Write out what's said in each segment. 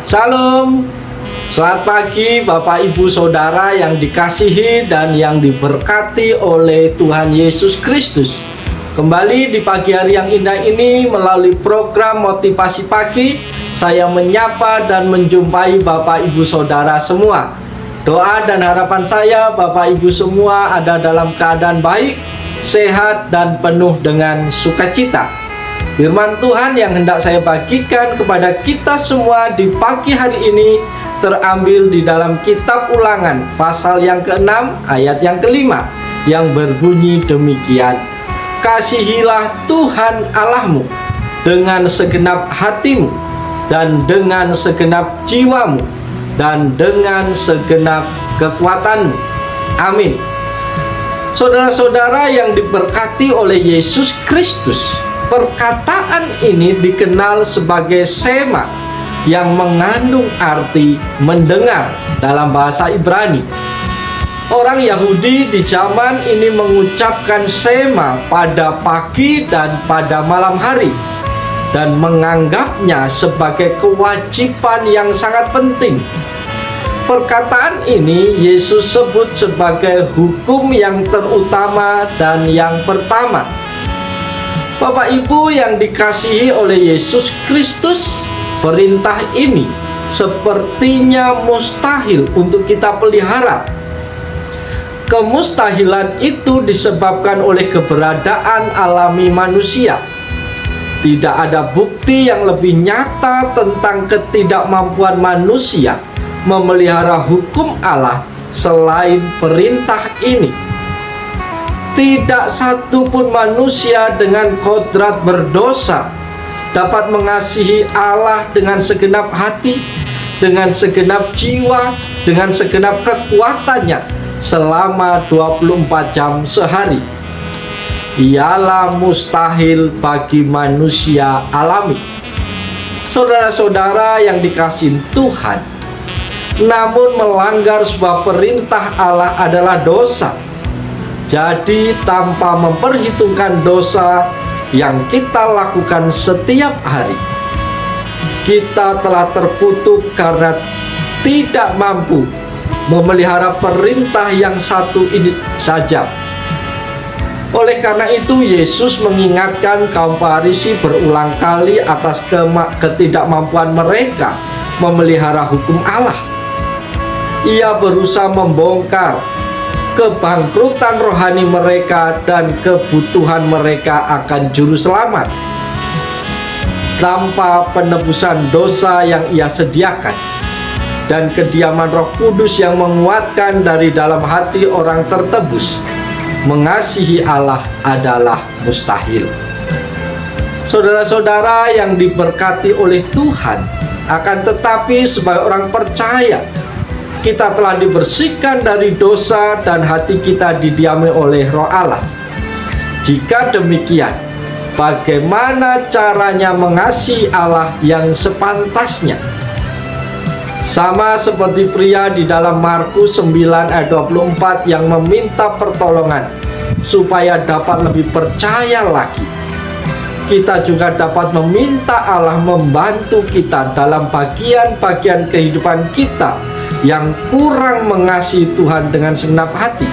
Shalom, selamat pagi Bapak Ibu Saudara yang dikasihi dan yang diberkati oleh Tuhan Yesus Kristus. Kembali di pagi hari yang indah ini melalui program Motivasi Pagi, saya menyapa dan menjumpai Bapak Ibu Saudara semua. Doa dan harapan saya Bapak Ibu semua ada dalam keadaan baik, sehat dan penuh dengan sukacita. Firman Tuhan yang hendak saya bagikan kepada kita semua di pagi hari ini terambil di dalam kitab Ulangan pasal yang ke-6 ayat yang ke-5 yang berbunyi demikian. Kasihilah Tuhan Allahmu dengan segenap hatimu dan dengan segenap jiwamu dan dengan segenap kekuatanmu. Amin. Saudara-saudara yang diberkati oleh Yesus Kristus, perkataan ini dikenal sebagai sema yang mengandung arti mendengar dalam bahasa Ibrani. Orang Yahudi di zaman ini mengucapkan sema pada pagi dan pada malam hari dan menganggapnya sebagai kewajiban yang sangat penting. Perkataan ini Yesus sebut sebagai hukum yang terutama dan yang pertama. Bapak Ibu yang dikasihi oleh Yesus Kristus, perintah ini sepertinya mustahil untuk kita pelihara. Kemustahilan itu disebabkan oleh keberadaan alami manusia. Tidak ada bukti yang lebih nyata tentang ketidakmampuan manusia memelihara hukum Allah selain perintah ini. Tidak satu pun manusia dengan kodrat berdosa dapat mengasihi Allah dengan segenap hati, dengan segenap jiwa, dengan segenap kekuatannya selama 24 jam sehari. Ialah mustahil bagi manusia alami. Saudara-saudara yang dikasihi Tuhan, namun melanggar sebuah perintah Allah adalah dosa. Jadi tanpa memperhitungkan dosa yang kita lakukan setiap hari, kita telah terkutuk karena tidak mampu memelihara perintah yang satu ini saja. Oleh karena itu Yesus mengingatkan kaum Farisi berulang kali atas ketidakmampuan mereka memelihara hukum Allah. Ia berusaha membongkar kebangkrutan rohani mereka dan kebutuhan mereka akan juru selamat tanpa penebusan dosa yang ia sediakan dan kediaman Roh Kudus yang menguatkan dari dalam hati orang tertebus. Mengasihi Allah adalah mustahil. Saudara-saudara yang diberkati oleh Tuhan, akan tetapi sebagai orang percaya, kita telah dibersihkan dari dosa dan hati kita didiami oleh Roh Allah. Jika demikian, bagaimana caranya mengasihi Allah yang sepantasnya? Sama seperti pria di dalam Markus 9 ayat 24 yang meminta pertolongan supaya dapat lebih percaya lagi. Kita juga dapat meminta Allah membantu kita dalam bagian-bagian kehidupan kita yang kurang mengasihi Tuhan dengan segenap hati,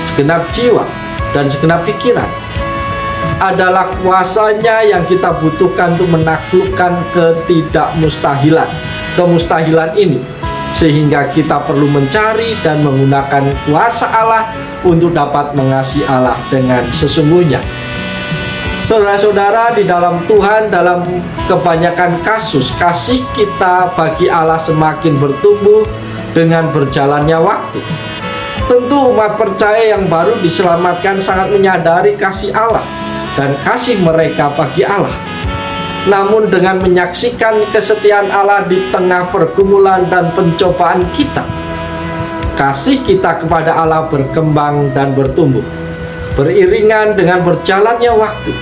segenap jiwa, dan segenap pikiran. Adalah kuasanya yang kita butuhkan untuk menaklukkan kemustahilan ini, sehingga kita perlu mencari dan menggunakan kuasa Allah untuk dapat mengasihi Allah dengan sesungguhnya. Saudara-saudara di dalam Tuhan, dalam kebanyakan kasus kasih kita bagi Allah semakin bertumbuh dengan berjalannya waktu. Tentu umat percaya yang baru diselamatkan sangat menyadari kasih Allah dan kasih mereka bagi Allah. Namun dengan menyaksikan kesetiaan Allah di tengah pergumulan dan pencobaan kita, kasih kita kepada Allah berkembang dan bertumbuh. Beriringan dengan berjalannya waktu,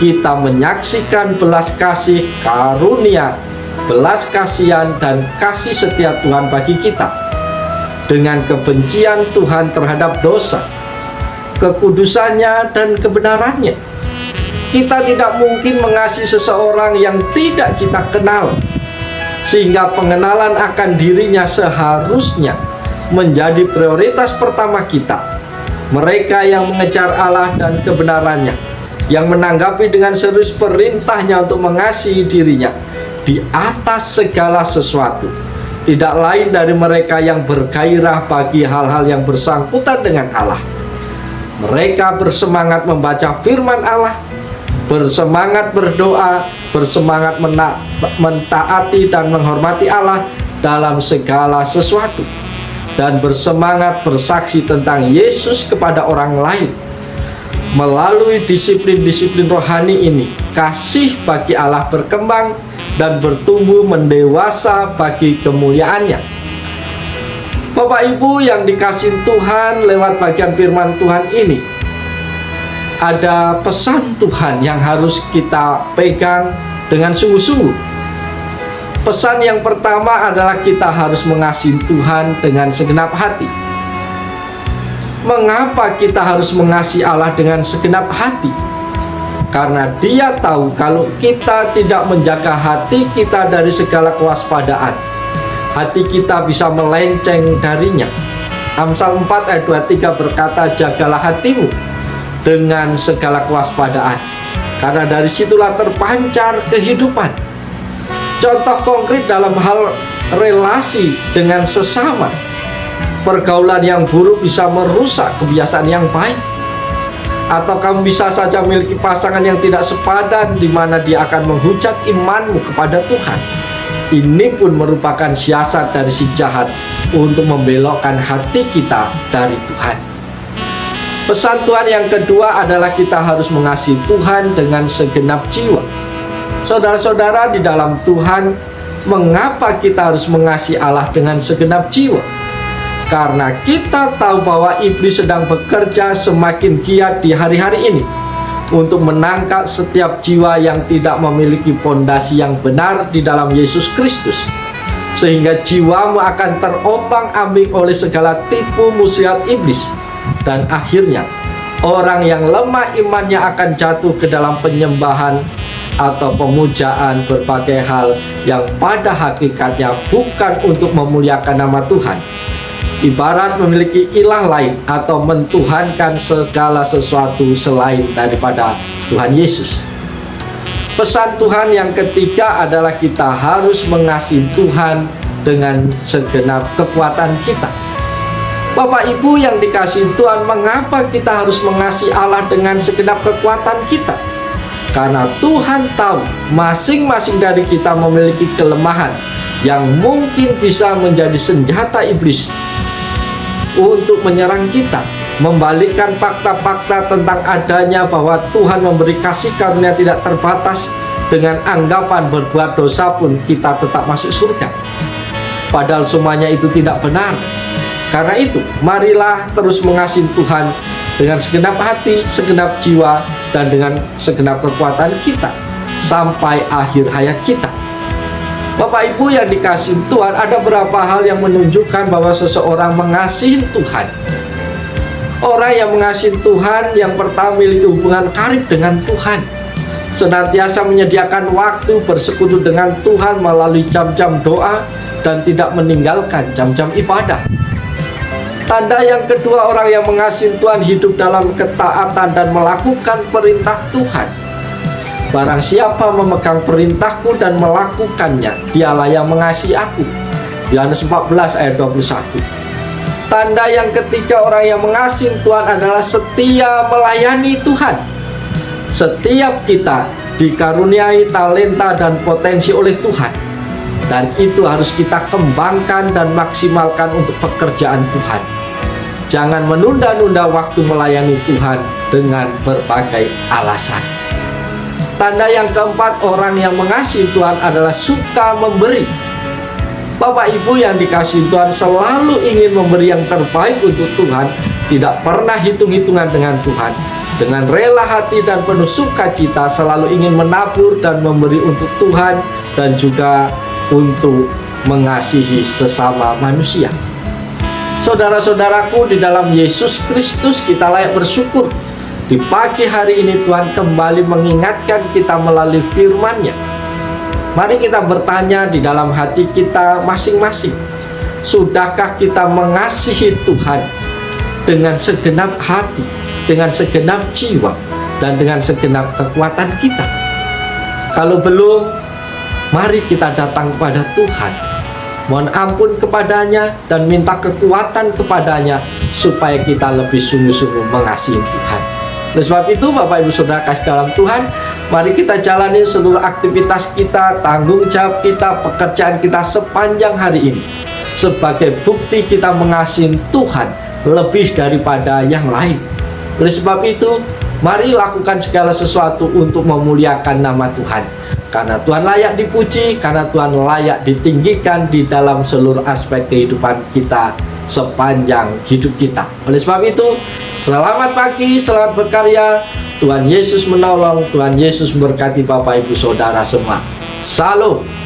kita menyaksikan belas kasih karunia, belas kasihan dan kasih setia Tuhan bagi kita. Dengan kebencian Tuhan terhadap dosa, kekudusannya dan kebenarannya, kita tidak mungkin mengasihi seseorang yang tidak kita kenal. sehingga pengenalan akan dirinya seharusnya menjadi prioritas pertama kita. Mereka yang mengejar Allah dan kebenarannya, yang menanggapi dengan serius perintahnya untuk mengasihi dirinya di atas segala sesuatu, tidak lain dari mereka yang bergairah bagi hal-hal yang bersangkutan dengan Allah. Mereka bersemangat membaca firman Allah, bersemangat berdoa, bersemangat mentaati dan menghormati Allah dalam segala sesuatu, dan bersemangat bersaksi tentang Yesus kepada orang lain. Melalui disiplin-disiplin rohani ini, kasih bagi Allah berkembang dan bertumbuh mendewasa bagi kemuliaannya. Bapak Ibu yang dikasihi Tuhan, lewat bagian firman Tuhan ini ada pesan Tuhan yang harus kita pegang dengan sungguh-sungguh. Pesan yang pertama adalah kita harus mengasihi Tuhan dengan segenap hati. Mengapa kita harus mengasihi Allah dengan segenap hati? Karena Dia tahu kalau kita tidak menjaga hati kita dari segala kewaspadaan, hati kita bisa melenceng darinya. Amsal 4 ayat 23 berkata, jagalah hatimu dengan segala kewaspadaan, karena dari situlah terpancar kehidupan. Contoh konkret dalam hal relasi dengan sesama, pergaulan yang buruk bisa merusak kebiasaan yang baik. Atau kamu bisa saja memiliki pasangan yang tidak sepadan, di mana dia akan menghujat imanmu kepada Tuhan. Ini pun merupakan siasat dari si jahat untuk membelokkan hati kita dari Tuhan. Pesan Tuhan yang kedua adalah kita harus mengasihi Tuhan dengan segenap jiwa. Saudara-saudara di dalam Tuhan, mengapa kita harus mengasihi Allah dengan segenap jiwa? Karena kita tahu bahwa iblis sedang bekerja semakin giat di hari-hari ini untuk menangkap setiap jiwa yang tidak memiliki pondasi yang benar di dalam Yesus Kristus, sehingga jiwamu akan terombang-ambing oleh segala tipu muslihat iblis, dan akhirnya orang yang lemah imannya akan jatuh ke dalam penyembahan atau pemujaan berbagai hal yang pada hakikatnya bukan untuk memuliakan nama Tuhan. Ibarat memiliki ilah lain atau mentuhankan segala sesuatu selain daripada Tuhan Yesus. Pesan Tuhan yang ketiga adalah kita harus mengasihi Tuhan dengan segenap kekuatan kita. Bapak Ibu yang dikasihi Tuhan, mengapa kita harus mengasihi Allah dengan segenap kekuatan kita? Karena Tuhan tahu masing-masing dari kita memiliki kelemahan yang mungkin bisa menjadi senjata iblis untuk menyerang kita, membalikkan fakta-fakta tentang adanya bahwa Tuhan memberi kasih karunia tidak terbatas dengan anggapan berbuat dosa pun kita tetap masuk surga. Padahal semuanya itu tidak benar. Karena itu, marilah terus mengasihi Tuhan dengan segenap hati, segenap jiwa, dan dengan segenap kekuatan kita sampai akhir hayat kita. Bapak Ibu yang dikasihi Tuhan, ada beberapa hal yang menunjukkan bahwa seseorang mengasihi Tuhan. Orang yang mengasihi Tuhan yang pertama memiliki hubungan karib dengan Tuhan, senantiasa menyediakan waktu bersekutu dengan Tuhan melalui jam-jam doa dan tidak meninggalkan jam-jam ibadah. Tanda yang kedua, orang yang mengasihi Tuhan hidup dalam ketaatan dan melakukan perintah Tuhan. Barang siapa memegang perintahku dan melakukannya, dialah yang mengasihi aku. Yohanes 14 ayat 21. Tanda yang ketiga, orang yang mengasihi Tuhan adalah setia melayani Tuhan. Setiap kita dikaruniai talenta dan potensi oleh Tuhan, dan itu harus kita kembangkan dan maksimalkan untuk pekerjaan Tuhan. Jangan menunda-nunda waktu melayani Tuhan dengan berbagai alasan. Tanda yang keempat, orang yang mengasihi Tuhan adalah suka memberi. Bapak Ibu yang dikasihi Tuhan selalu ingin memberi yang terbaik untuk Tuhan, tidak pernah hitung-hitungan dengan Tuhan. Dengan rela hati dan penuh sukacita selalu ingin menabur dan memberi untuk Tuhan dan juga untuk mengasihi sesama manusia. Saudara-saudaraku di dalam Yesus Kristus, kita layak bersyukur. Di pagi hari ini Tuhan kembali mengingatkan kita melalui firman-Nya Mari kita bertanya di dalam hati kita masing-masing. Sudahkah kita mengasihi Tuhan dengan segenap hati, dengan segenap jiwa, dan dengan segenap kekuatan kita? Kalau belum, mari kita datang kepada Tuhan, mohon ampun kepadanya dan minta kekuatan kepadanya supaya kita lebih sungguh-sungguh mengasihi Tuhan. Oleh sebab itu, Bapak Ibu Saudara kasih dalam Tuhan, mari kita jalani seluruh aktivitas kita, tanggung jawab kita, pekerjaan kita sepanjang hari ini sebagai bukti kita mengasihi Tuhan lebih daripada yang lain. Oleh sebab itu, mari lakukan segala sesuatu untuk memuliakan nama Tuhan. Karena Tuhan layak dipuji, karena Tuhan layak ditinggikan di dalam seluruh aspek kehidupan kita sepanjang hidup kita. Oleh sebab itu, selamat pagi, selamat berkarya. Tuhan Yesus menolong, Tuhan Yesus memberkati Bapak Ibu Saudara semua. Salam.